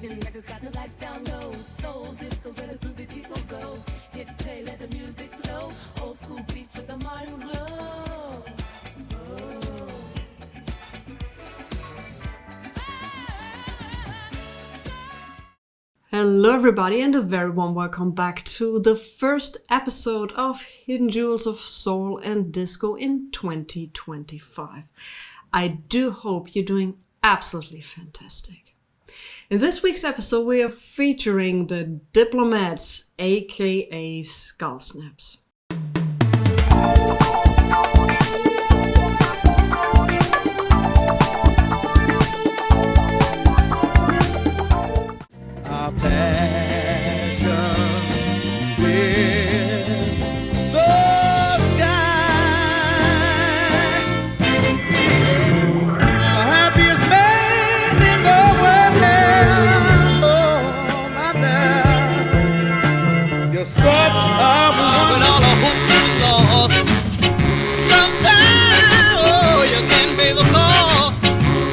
Mexican records got the lights down low. Souldisco where the groovy people go. Hit play, let the music flow. Old school beats with a modern glow. Hello everybody and a very warm welcome back to the first episode of Hidden Jewels of Soul and Disco in 2025. I do hope you're doing absolutely fantastic. In this week's episode we are featuring the Diplomats, aka Skull Snaps. Passion in the sky. The happiest man in the world. Oh, my love. You're such a woman. All the hope is lost. Sometimes, oh, you can be the boss.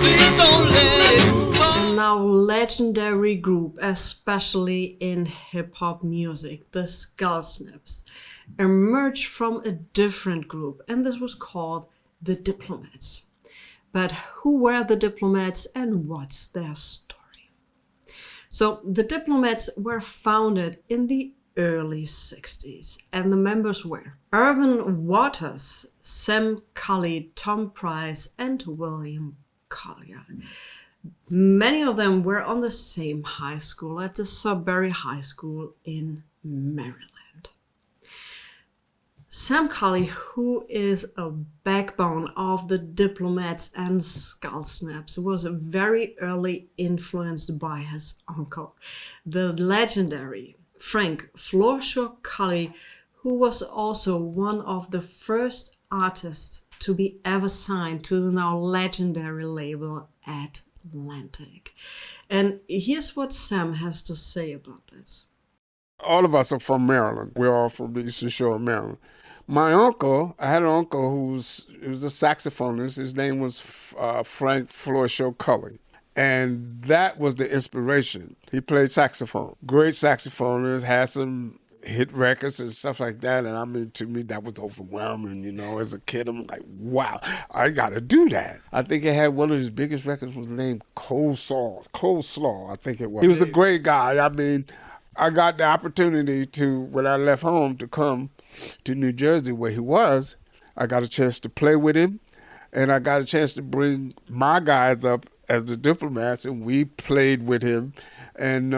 Please don't let it go. Now, legendary group, especially in hip-hop music, the Skull Snaps, emerged from a different group, and this was called the Diplomats. But who were the Diplomats and what's their story? So, the Diplomats were founded in the early 60s, and the members were Irvin Waters, Sam Cully, Tom Price, and William Collier. Many of them were on the same high school at the Sudbury High School in Maryland. Sam Cully, who is a backbone of the Diplomats and Skull Snaps, was very early influenced by his uncle, the legendary Frank Florshaw Cully, who was also one of the first artists to be ever signed to the now legendary label Atlantic. And here's what Sam has to say about this. All of us are from Maryland. We're all from the Eastern Shore of Maryland. My uncle, I had an uncle who was a saxophonist. His name was Frank Florshaw Cully. And that was the inspiration. He played saxophone. Great saxophonist, had some hit records and stuff like that. And I mean, to me, that was overwhelming. You know, as a kid, I'm like, wow, I got to do that. I think he had one of his biggest records was named Coleslaw, I think it was. He was a great guy. I mean, I got the opportunity to, when I left home, to come to New Jersey where he was. I got a chance to play with him, and I got a chance to bring my guys up as the Diplomats, and we played with him. And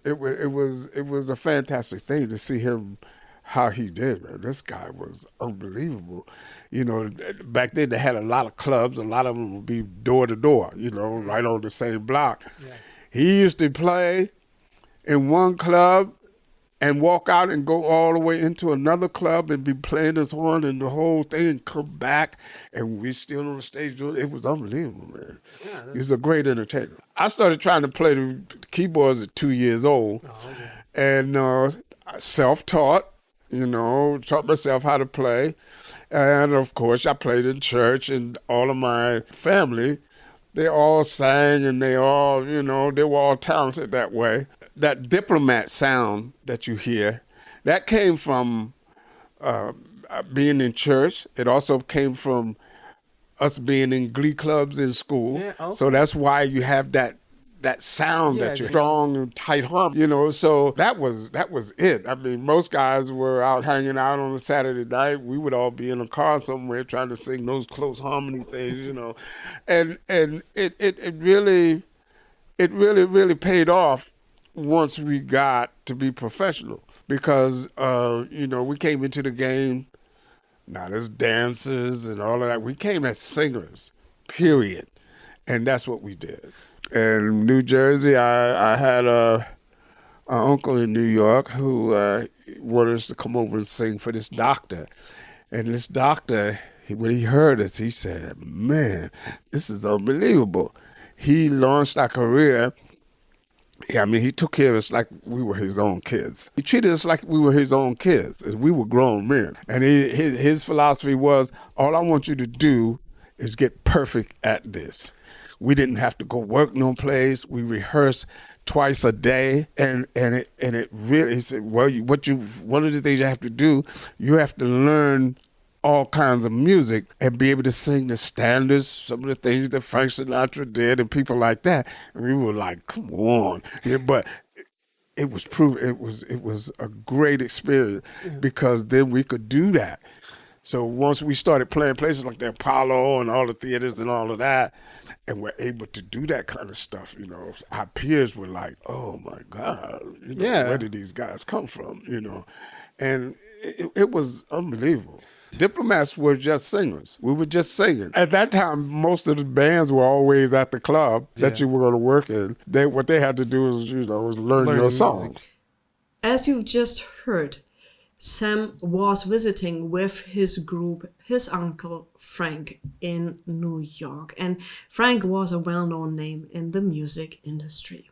it was a fantastic thing to see him, how he did, man. This guy was unbelievable. You know, back then they had a lot of clubs. A lot of them would be door to door, you know, right on the same block. Yeah. He used to play in one club and walk out and go all the way into another club and be playing his horn and the whole thing and come back and we still on the stage. It was unbelievable, man. Yeah, he was a great entertainer. I started trying to play the keyboards at 2 years old. Oh, okay. And self-taught, you know, taught myself how to play. And of course I played in church, and all of my family, they all sang and they all, you know, they were all talented that way. That Diplomat sound that you hear, that came from being in church. It also came from us being in glee clubs in school. Yeah, okay. So that's why you have that sound, that you're strong and tight harmony, you know. So that was it. I mean, most guys were out hanging out on a Saturday night. We would all be in a car somewhere trying to sing those close harmony things, you know. And it really paid off once we got to be professional, because you know, we came into the game not as dancers and all of that. We came as singers, period. And that's what we did. In New Jersey, I had an uncle in New York who wanted us to come over and sing for this doctor. And this doctor, when he heard us, he said, man, this is unbelievable. He launched our career. Yeah, I mean, he took care of us like we were his own kids. He treated us like we were his own kids, as we were grown men. And his philosophy was, all I want you to do is get perfect at this. We didn't have to go work no place. We rehearsed twice a day, and it really said, well, one of the things you have to do, you have to learn all kinds of music and be able to sing the standards, some of the things that Frank Sinatra did and people like that. And we were like, come on. Yeah, but it was proven, it was a great experience because then we could do that. So once we started playing places like the Apollo and all the theaters and all of that, and we're able to do that kind of stuff, you know, our peers were like, oh my God, you know, where did these guys come from, you know? And it was unbelievable. Diplomats were just singers. We were just singing. At that time, most of the bands were always at the club that you were going to work in. What they had to do was, you know, was learn your songs. As you've just heard, Sam was visiting with his group, his uncle Frank, in New York. And Frank was a well-known name in the music industry.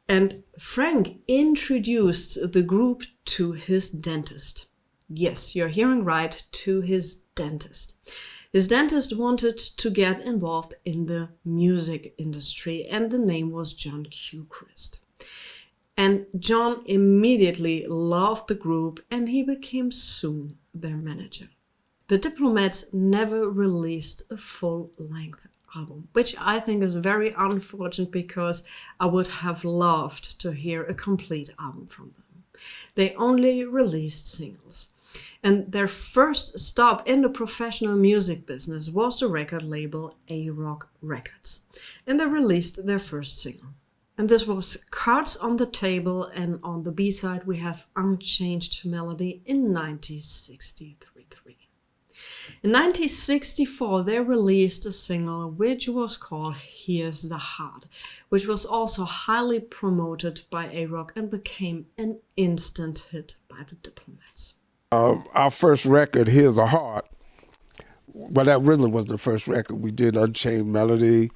And Frank introduced the group to his dentist. Yes, you're hearing right, to his dentist. His dentist wanted to get involved in the music industry, and the name was John Gilchrist. And John immediately loved the group, and he became soon their manager. The Diplomats never released a full-length album, which I think is very unfortunate because I would have loved to hear a complete album from them. They only released singles. And their first stop in the professional music business was the record label A-Rock Records. And they released their first single. And this was Cards on the Table, and on the B-side we have Unchanged Melody in 1963. In 1964 they released a single which was called Here's the Heart, which was also highly promoted by A-Rock and became an instant hit by the Diplomats. Our first record, Here's a Heart, well, that really was the first record. We did Unchained Melody,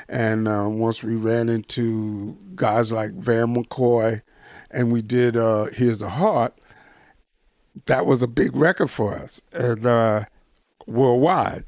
and once we ran into guys like Van McCoy, and we did Here's a Heart, that was a big record for us, and worldwide.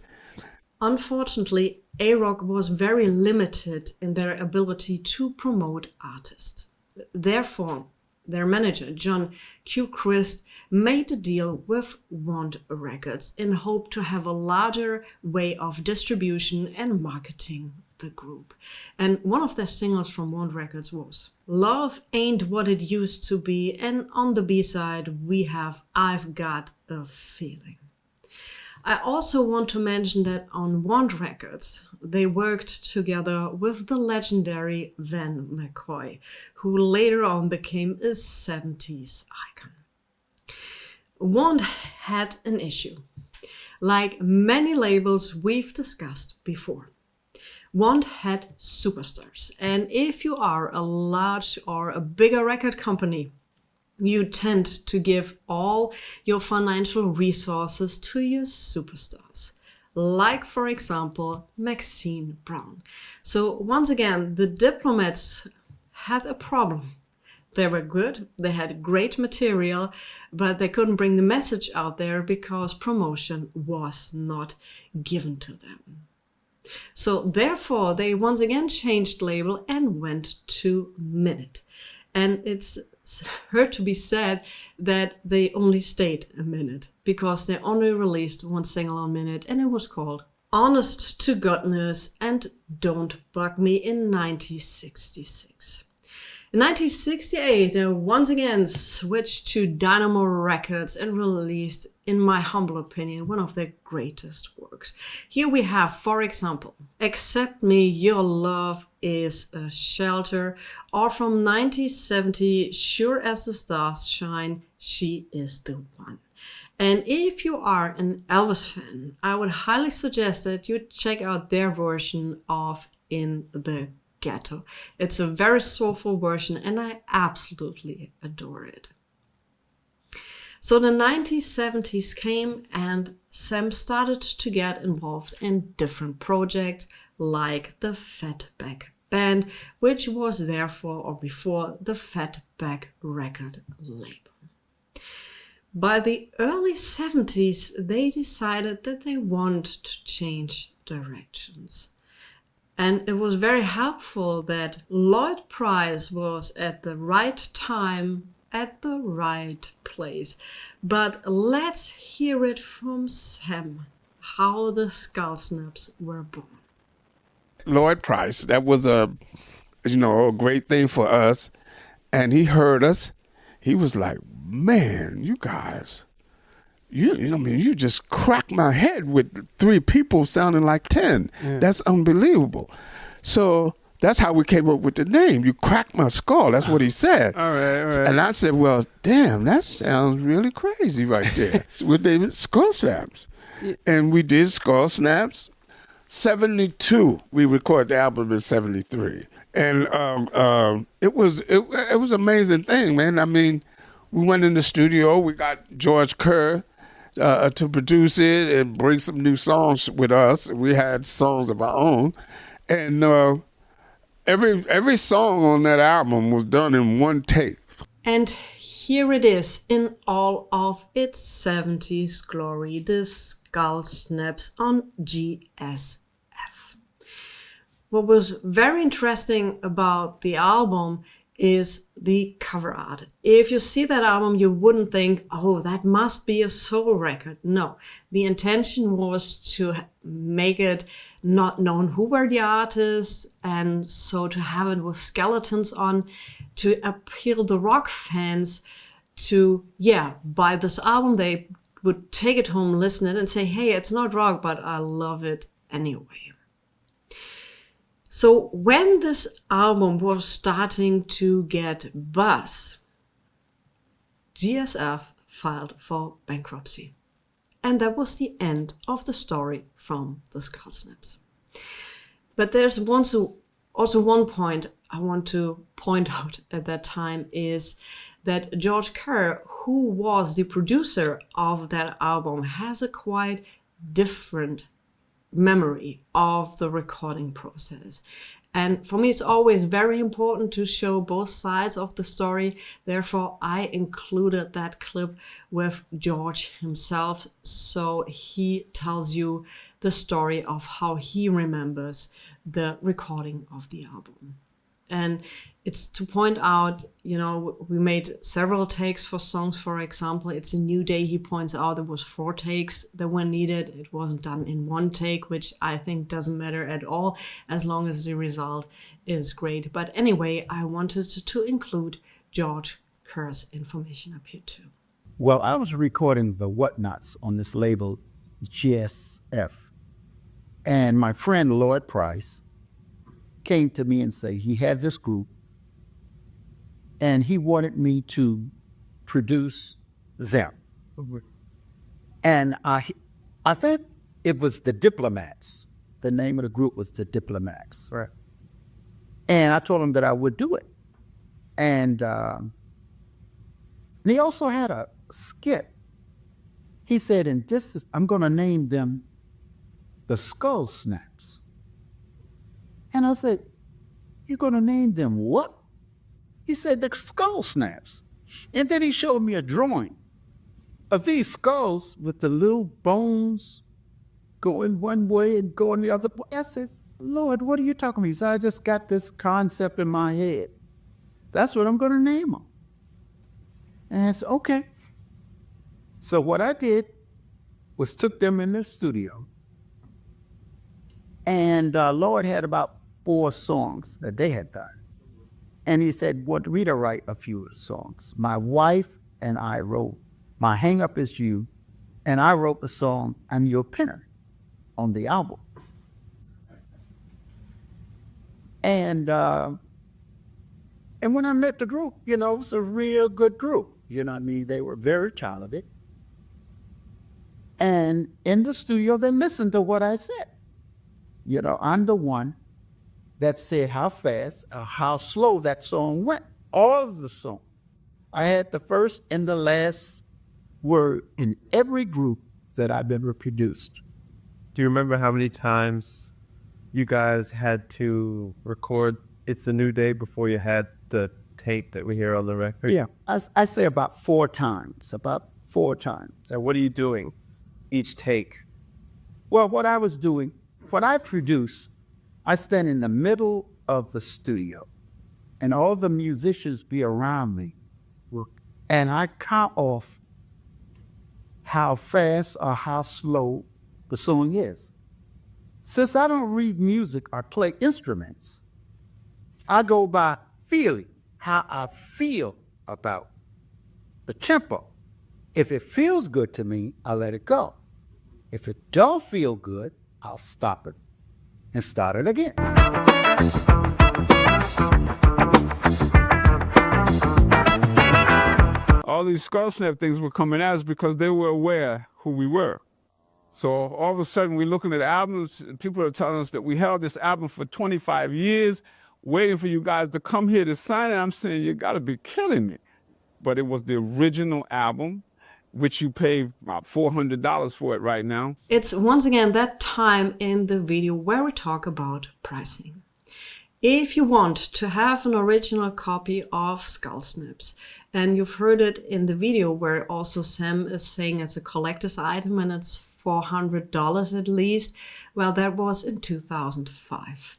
Unfortunately, A-Rock was very limited in their ability to promote artists. Therefore, their manager, John Gilchrist, made a deal with Wand Records in hope to have a larger way of distribution and marketing the group. And one of their singles from Wand Records was Love Ain't What It Used to Be, and on the B-side we have I've Got a Feeling. I also want to mention that on Wand Records, they worked together with the legendary Van McCoy, who later on became a 70s icon. Wand had an issue, like many labels we've discussed before. Wand had superstars, and if you are a large or a bigger record company, you tend to give all your financial resources to your superstars, like, for example, Maxine Brown. So once again, the Diplomats had a problem. They were good, they had great material, but they couldn't bring the message out there because promotion was not given to them. So therefore, they once again changed label and went to Minute. And it's heard to be said that they only stayed a minute because they only released one single on Minute, and it was called Honest to Goodness and Don't Bug Me in 1966. In 1968, they once again switched to Dynamo Records and released, in my humble opinion, one of their greatest works. Here we have, for example, Accept Me, Your Love Is a Shelter, or from 1970, Sure as the Stars Shine, She Is the One. And if you are an Elvis fan, I would highly suggest that you check out their version of In the Ghetto. It's a very soulful version and I absolutely adore it. So the 1970s came and Sam started to get involved in different projects like the Fatback Band, which was therefore or before the Fatback record label. By the early 70s, they decided that they wanted to change directions. And it was very helpful that Lloyd Price was at the right time, at the right place. But let's hear it from Sam, how the Skull Snaps were born. Lloyd Price, that was a great thing for us. And he heard us. He was like, man, you guys, you just cracked my head with 3 people sounding like 10. Yeah. That's unbelievable. So that's how we came up with the name. You cracked my skull. That's what he said. All right. And I said, well, damn, that sounds really crazy right there. So we named it Skull Snaps. Yeah. And we did Skull Snaps. 72, we recorded the album in 73. And it was an amazing thing, man. I mean, we went in the studio. We got George Kerr to produce it and bring some new songs with us. We had songs of our own, and every song on that album was done in one take. And here it is in all of its 70s glory, the Skull Snaps on GSF. What was very interesting about the album is the cover art. If you see that album, you wouldn't think, oh, that must be a soul record. No, the intention was to make it not known who were the artists, and so to have it with skeletons on, to appeal the rock fans to, buy this album. They would take it home, listen it, and say, hey, it's not rock, but I love it anyway. So when this album was starting to get buzz, GSF filed for bankruptcy. And that was the end of the story from the Skull Snaps. But there's also one point I want to point out at that time is that George Kerr, who was the producer of that album, has a quite different memory of the recording process. And for me, it's always very important to show both sides of the story. Therefore, I included that clip with George himself, so he tells you the story of how he remembers the recording of the album. And it's to point out, we made several takes for songs. For example, It's a New Day. He points out there was 4 takes that were needed. It wasn't done in 1 take, which I think doesn't matter at all, as long as the result is great. But anyway, I wanted to include George Kerr's information up here too. Well, I was recording the Whatnots on this label, GSF. And my friend Lloyd Price came to me and said he had this group and he wanted me to produce them. And I think it was the Diplomats. The name of the group was the Diplomats. Right. And I told him that I would do it. And he also had a skit. He said, I'm going to name them the Skull Snaps. And I said, you're going to name them what? He said, the Skull Snaps. And then he showed me a drawing of these skulls with the little bones going one way and going the other. I says, Lord, what are you talking about? He said, I just got this concept in my head. That's what I'm going to name them. And I said, okay. So what I did was took them in the studio. And Lord had about 4 songs that they had done. And he said, want me to write a few songs. My wife and I wrote My Hang Up Is You, and I wrote the song I'm Your Pinner on the album. And when I met the group, it was a real good group. You know what I mean? They were very talented. And in the studio, they listened to what I said. I'm the one that said how fast or how slow that song went. All of the song. I had the first and the last word in every group that I've been reproduced. Do you remember how many times you guys had to record It's a New Day before you had the tape that we hear on the record? Yeah, I say about 4 times, about 4 times. And what are you doing each take? Well, what I was doing, when I produce, I stand in the middle of the studio and all the musicians be around me. And I count off how fast or how slow the song is. Since I don't read music or play instruments, I go by feeling, how I feel about the tempo. If it feels good to me, I let it go. If it don't feel good, I'll stop it and start it again. All these Skull Snap things were coming at us because they were aware who we were. So all of a sudden we're looking at albums, and people are telling us that we held this album for 25 years, waiting for you guys to come here to sign it. I'm saying, you gotta be kidding me. But it was the original album, which you pay about $400 for it right now. It's once again that time in the video where we talk about pricing. If you want to have an original copy of Skull Snaps, and you've heard it in the video where also Sam is saying it's a collector's item and it's $400 at least, well, that was in 2005.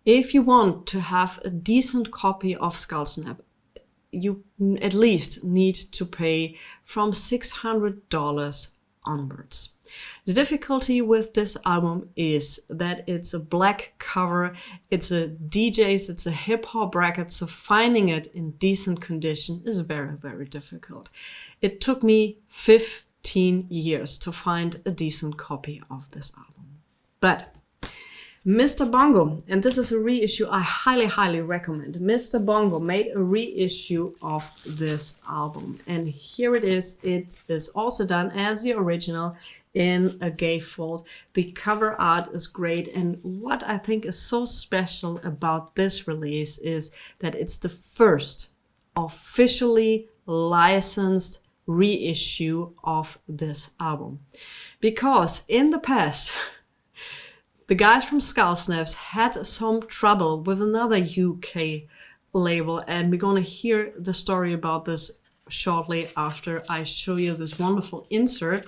If you want to have a decent copy of Skull Snap, you at least need to pay from $600 onwards. The difficulty with this album is that it's a black cover, it's a DJ's, it's a hip hop record, so finding it in decent condition is very, very difficult. It took me 15 years to find a decent copy of this album. But Mr. Bongo, and this is a reissue I highly, highly recommend. Mr. Bongo made a reissue of this album. And here it is. It is also done as the original in a gatefold. The cover art is great. And what I think is so special about this release is that it's the first officially licensed reissue of this album. Because in the past, the guys from Skull Snaps had some trouble with another UK label, and we're going to hear the story about this shortly after I show you this wonderful insert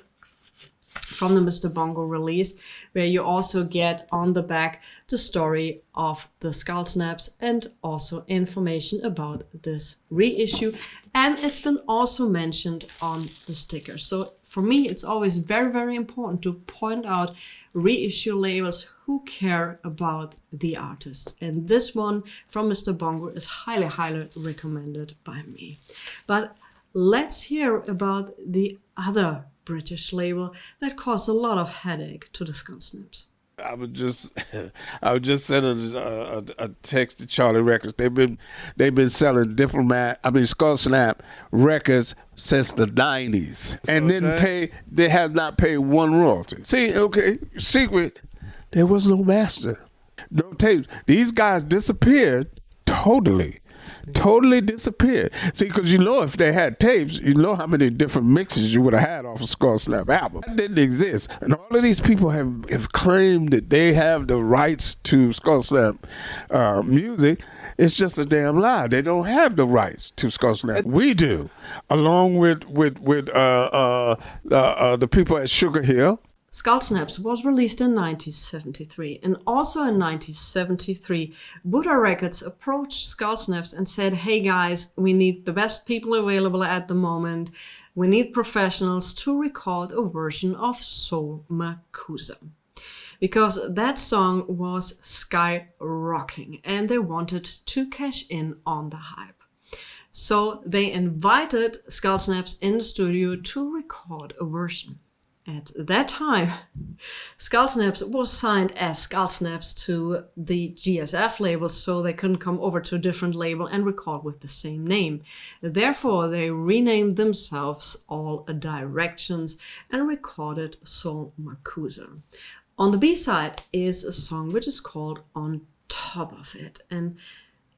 from the Mr. Bongo release, where you also get on the back the story of the Skull Snaps and also information about this reissue. And it's been also mentioned on the sticker. So for me, it's always very, very important to point out reissue labels who care about the artist. And this one from Mr. Bongo is highly, highly recommended by me. But let's hear about the other British label that caused a lot of headache to the Skull Snaps. I would just send a text to Charlie Records. They've been selling Skull Snap records since the 90s, and they have not paid one royalty. See, okay, secret, there was no master, no tapes. These guys disappeared totally disappeared. See, because if they had tapes, how many different mixes you would have had off a Skull Snap album. That didn't exist. And all of these people have claimed that they have the rights to Skull Snap music. It's just a damn lie. They don't have the rights to Skull Snap. We do, along with the people at Sugar Hill. Skull Snaps was released in 1973, and also in 1973, Buddha Records approached Skull Snaps and said, hey guys, we need the best people available at the moment. We need professionals to record a version of Soul Makusa. Because that song was skyrocketing and they wanted to cash in on the hype. So they invited Skull Snaps in the studio to record a version. At that time, Skull Snaps was signed as Skull Snaps to the GSF label, so they couldn't come over to a different label and record with the same name. Therefore, they renamed themselves All Directions and recorded Soul Makusa. On the B-side is a song which is called On Top of It. And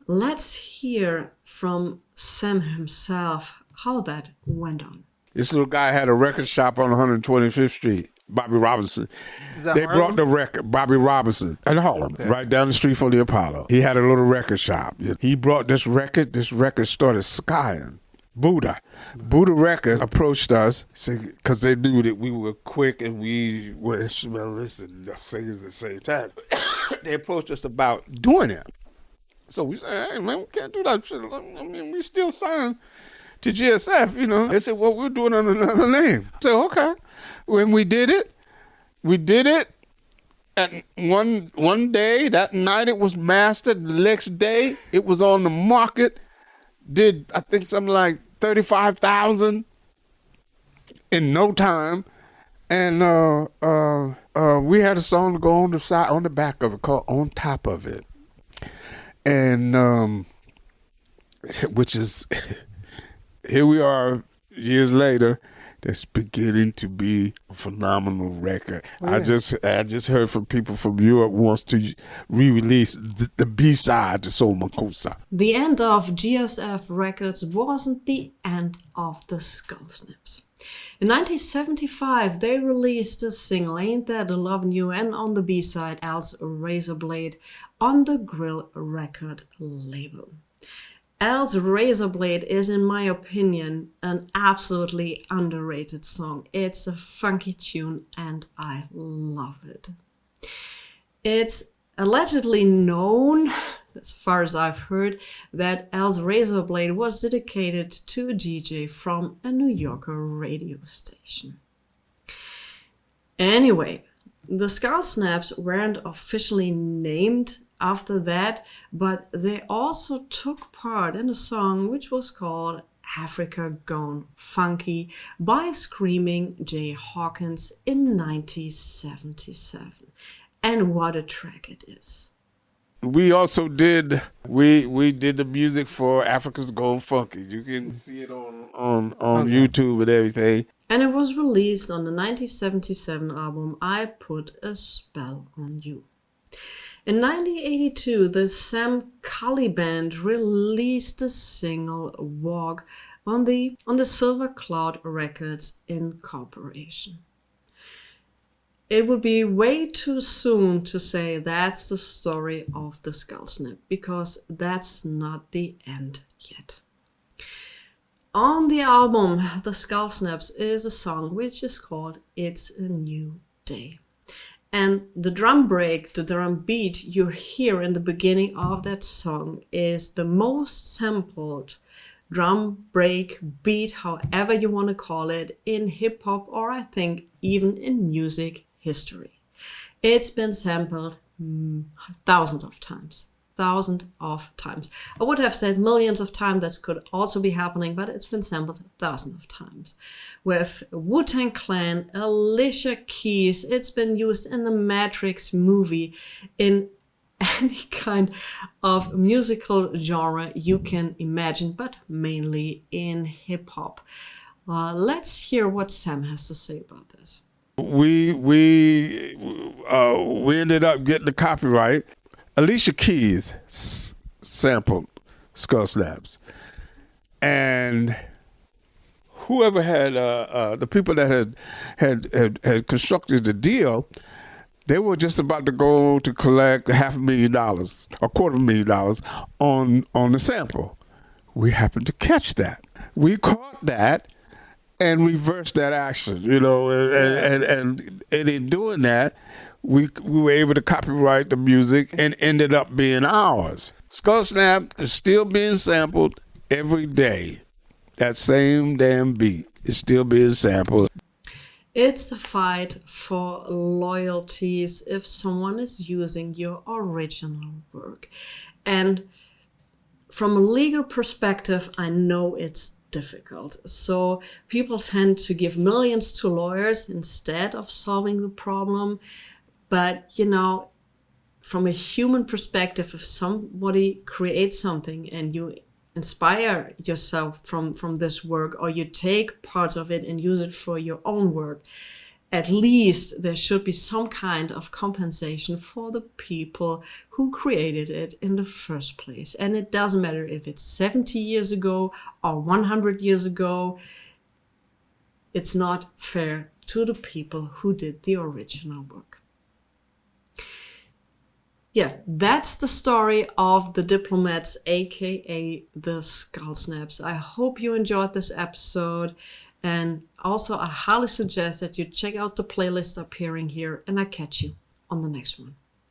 let's hear from Sam himself how that went on. This little guy had a record shop on 125th Street, Bobby Robinson. They brought the record, Bobby Robinson, in Harlem, right down the street from the Apollo. He had a little record shop. He brought this record started skying. Buddha. Buddha Records approached us because they knew that we were quick and we were instrumentalists and singers at the same time. They approached us about doing it. So we said, hey, man, we can't do that shit. I mean, we still signed to GSF, you know. They said, well, we're doing it under another name. I said, okay. When we did it at one day. That night it was mastered. The next day it was on the market. Did, I think, something like 35,000 in no time. And we had a song to go on the side, on the back of it, called On Top of It. And which is, here we are years later, that's beginning to be a phenomenal record. Oh, yeah. I just heard from people from Europe wants to re-release the B-side to Soul Makossa. The end of GSF Records wasn't the end of the Skull Snips. In 1975, they released a single, Ain't That a Lovin' You, and on the B-side, Al's Razor Blade, on the Grill record label. Al's Razor Blade is, in my opinion, an absolutely underrated song. It's a funky tune and I love it. It's allegedly known, as far as I've heard, that Al's Razor Blade was dedicated to a DJ from a New Yorker radio station. Anyway, the Skull Snaps weren't officially named after that, but they also took part in a song which was called Africa Gone Funky by Screaming Jay Hawkins in 1977. And what a track it is. We also did we did the music for Africa's Gone Funky. You can see it on YouTube and everything. And it was released on the 1977 album I Put a Spell on You. In 1982, the Sam Cully Band released the single Walk on the Silver Cloud Records Incorporation. It would be way too soon to say that's the story of the Skull Snap, because that's not the end yet. On the album, The Skull Snaps is a song which is called It's a New Day. And the drum break, the drum beat you hear in the beginning of that song is the most sampled drum break beat, however you want to call it, in hip hop, or I think even in music history. It's been sampled thousands of times. I would have said millions of times, that could also be happening, but it's been sampled thousands of times. With Wu-Tang Clan, Alicia Keys, it's been used in the Matrix movie, in any kind of musical genre you can imagine, but mainly in hip hop. Let's hear what Sam has to say about this. We ended up getting the copyright. Alicia Keys sampled Skull Snaps, and whoever had the people that had constructed the deal, they were just about to go to collect $500,000, $250,000 on the sample. We happened to catch that. We caught that and reversed that action, you know, and in doing that, we were able to copyright the music and ended up being ours. Skull Snap is still being sampled every day. That same damn beat is still being sampled. It's a fight for loyalties if someone is using your original work. And from a legal perspective, I know it's difficult. So people tend to give millions to lawyers instead of solving the problem. But, you know, from a human perspective, if somebody creates something and you inspire yourself from this work, or you take parts of it and use it for your own work, at least there should be some kind of compensation for the people who created it in the first place. And it doesn't matter if it's 70 years ago or 100 years ago. It's not fair to the people who did the original work. yeah, that's the story of the Diplomats, aka the Skull Snaps. I hope you enjoyed this episode. And also, I highly suggest that you check out the playlist appearing here, and I catch you on the next one.